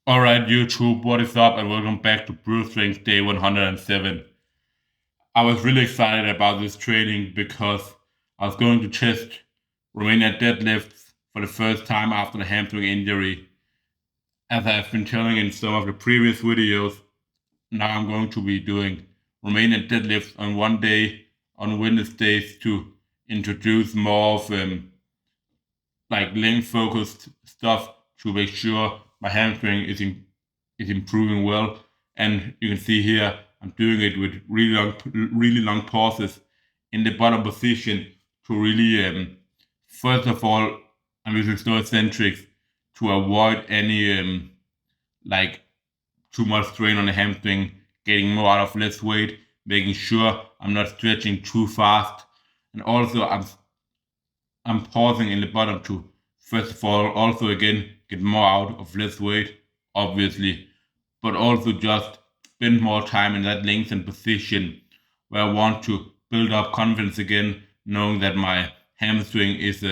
Alright, YouTube, what is up, and welcome back to Brute Strength Day 107. I was really excited about this training because I was going to test Romanian deadlifts for the first time after the hamstring injury. As I have been telling in some of the previous videos, now I'm going to be doing Romanian deadlifts on one day on Wednesdays to introduce more of like length focused stuff to make sure my hamstring is improving well. And you can see here I'm doing it with really long pauses in the bottom position to really first of all I'm using slow eccentrics to avoid any like too much strain on the hamstring, getting more out of less weight, making sure I'm not stretching too fast, and also I'm pausing in the bottom to, first of all, also again get more out of less weight, obviously, but also just spend more time in that lengthened position where I want to build up confidence again, knowing that my hamstring is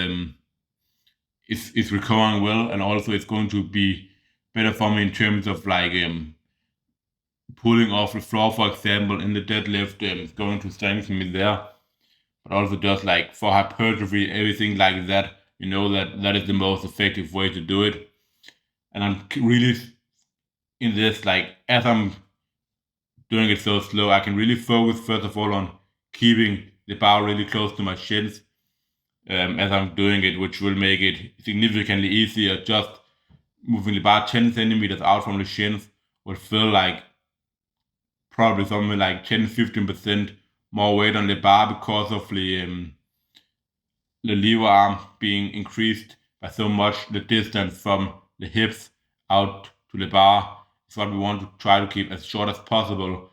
recovering well, and also it's going to be better for me in terms of like pulling off the floor, for example, in the deadlift, it's going to strengthen me there, but also just like for hypertrophy, everything like that, that is the most effective way to do it. And I'm really in this, like, as I'm doing it so slow, I can really focus, first of all, on keeping the bar really close to my shins as I'm doing it, which will make it significantly easier. Just moving the bar 10 centimeters out from the shins will feel like probably something like 10-15% more weight on the bar because of the lever arm being increased by so much. The distance from the hips out to the bar is what we want to try to keep as short as possible.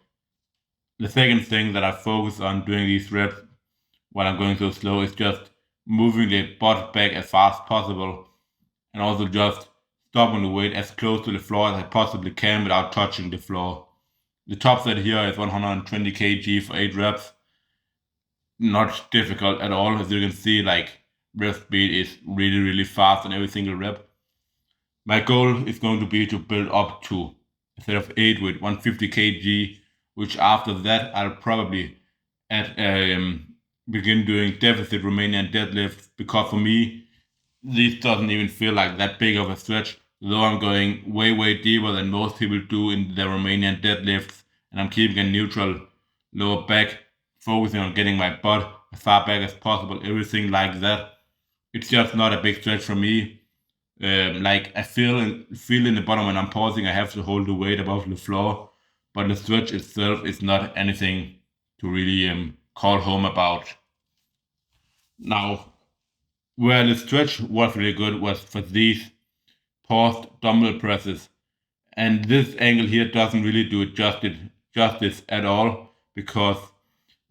The second thing that I focus on doing these reps while I'm going so slow is just moving the butt back as fast as possible, and also just stopping the weight as close to the floor as I possibly can without touching the floor. The top set here is 120 kg for 8 reps. Not difficult at all. As you can see, like rep speed is really fast on every single rep. My goal is going to be to build up to a set of 8 with 150 kg, which after that I'll probably at begin doing deficit Romanian deadlifts, because for me this doesn't even feel like that big of a stretch, though I'm going way deeper than most people do in the Romanian deadlifts, and I'm keeping a neutral lower back, focusing on getting my butt as far back as possible, everything like that. It's just not a big stretch for me. Like I feel in the bottom when I'm pausing, I have to hold the weight above the floor, but the stretch itself is not anything to really call home about. Now, where the stretch was really good was for these paused dumbbell presses. And this angle here doesn't really do it justice at all, because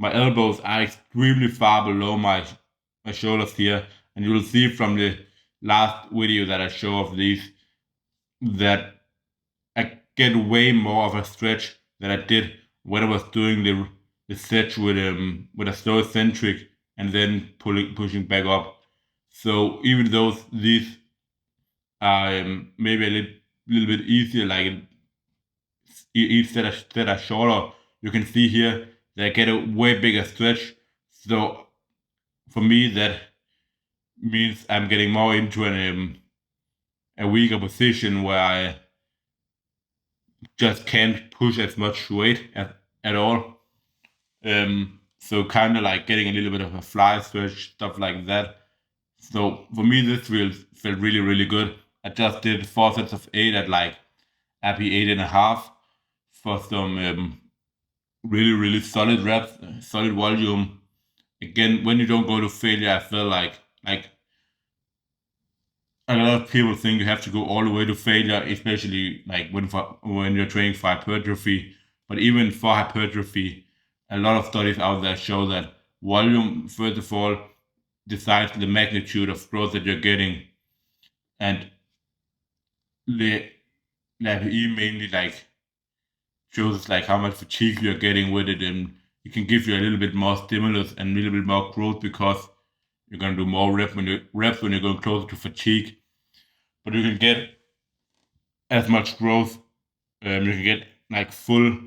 my elbows are extremely far below my shoulders here. And you will see from the last video that I show of these that I get way more of a stretch than I did when I was doing the stretch with a slow eccentric and then pushing back up. So even though these are maybe a little bit easier, like each set are shorter, you can see here that I get a way bigger stretch. So for me, that means I'm getting more into a weaker position where I just can't push as much weight at all. So kind of like getting a little bit of a fly stretch, stuff like that. So for me, this felt really good. I just did 4 sets of 8 at like happy 8.5 for some really solid reps, solid volume. Again, when you don't go to failure, I feel like a lot of people think you have to go all the way to failure, especially like when you're training for hypertrophy. But even for hypertrophy, a lot of studies out there show that volume, first of all, decides the magnitude of growth that you're getting, and the LAPE mainly like shows like how much fatigue you're getting with it, and it can give you a little bit more stimulus and a little bit more growth because you're gonna do more reps when you're going closer to fatigue. But you can get as much growth. You can get like full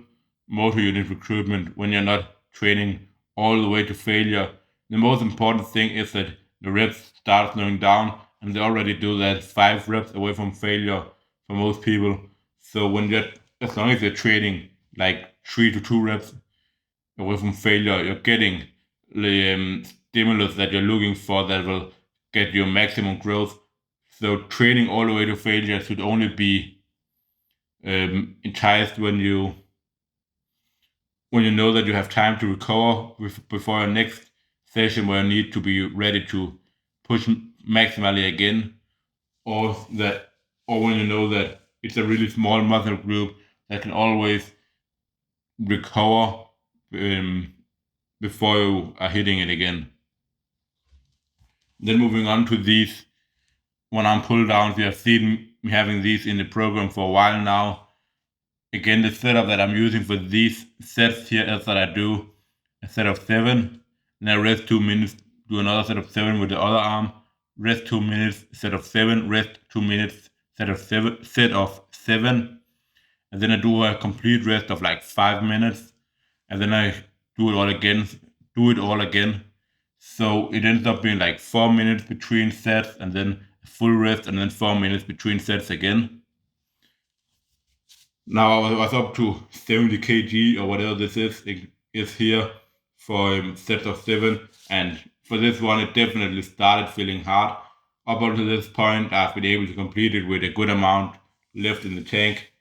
motor unit recruitment when you're not training all the way to failure. The most important thing is that the reps start slowing down, and they already do that 5 reps away from failure for most people. So when you're, as long as you're training like 3 to 2 reps away from failure, you're getting the stimulus that you're looking for that will get you maximum growth. So training all the way to failure should only be enticed when you know that you have time to recover before your next session where you need to be ready to push maximally again, or that, or when you know that it's a really small muscle group that can always recover before you are hitting it again. Then moving on to these when I'm pull downs, we have seen me having these in the program for a while now. Again, the setup that I'm using for these sets here is that I do a set of 7, then I rest 2 minutes, do another set of 7 with the other arm, rest 2 minutes, set of 7, rest 2 minutes, set of 7, and then I do a complete rest of like 5 minutes, and then I do it all again. So it ends up being like 4 minutes between sets, and then a full rest, and then 4 minutes between sets again. Now I was up to 70 kg or whatever this is here for sets of 7, and for this one it definitely started feeling hard. Up until this point I've been able to complete it with a good amount left in the tank,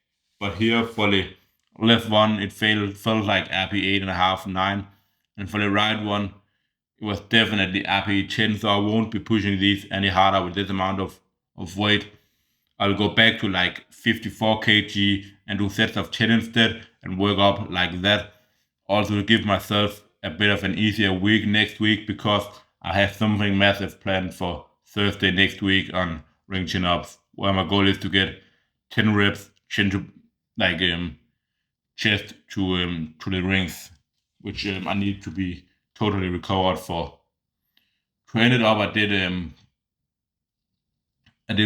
but here for the left one it felt like RP 8.5, 9, and for the right one it was definitely RP 10, so I won't be pushing these any harder with this amount of weight. I'll go back to like 54 kg and do sets of 10 instead and work up like that. Also to give myself a bit of an easier week next week, because I have something massive planned for Thursday next week on ring chin ups, where my goal is to get 10 reps chin to like chest to the rings, which I need to be totally recovered for. To end it up, I did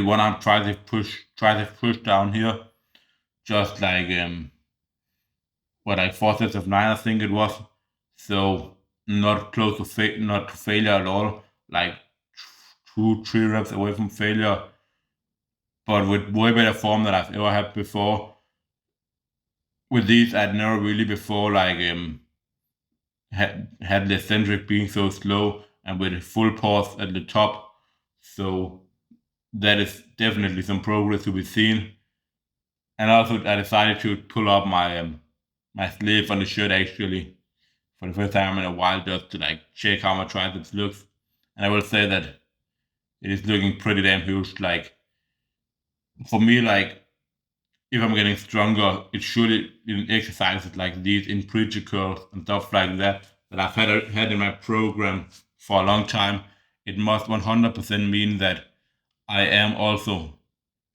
one arm tricep push down here, just like like 4 sets of 9, I think it was. So not close to not to failure at all, like 2-3 reps away from failure, but with way better form than I've ever had before. With these, I'd never really before like had the eccentric being so slow and with full pause at the top. So that is definitely some progress to be seen. And also, I decided to pull up my sleeve on the shirt actually for the first time in a while, just to like check how my triceps looks. And I will say that it is looking pretty damn huge. Like for me, like if I'm getting stronger, it should in exercises like these, in preacher curls and stuff like that I've had in my program for a long time. It must 100% mean that I am also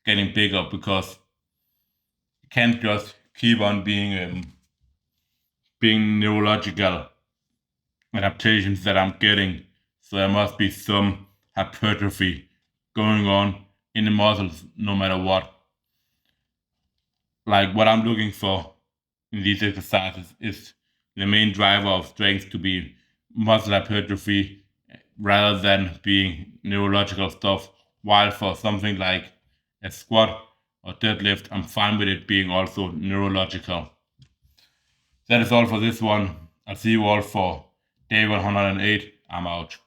getting bigger, because you can't just keep on being neurological adaptations that I'm getting. So there must be some hypertrophy going on in the muscles no matter what. Like what I'm looking for in these exercises is the main driver of strength to be muscle hypertrophy rather than being neurological stuff. While for something like a squat or deadlift, I'm fine with it being also neurological. That is all for this one. I'll see you all for day 108. I'm out.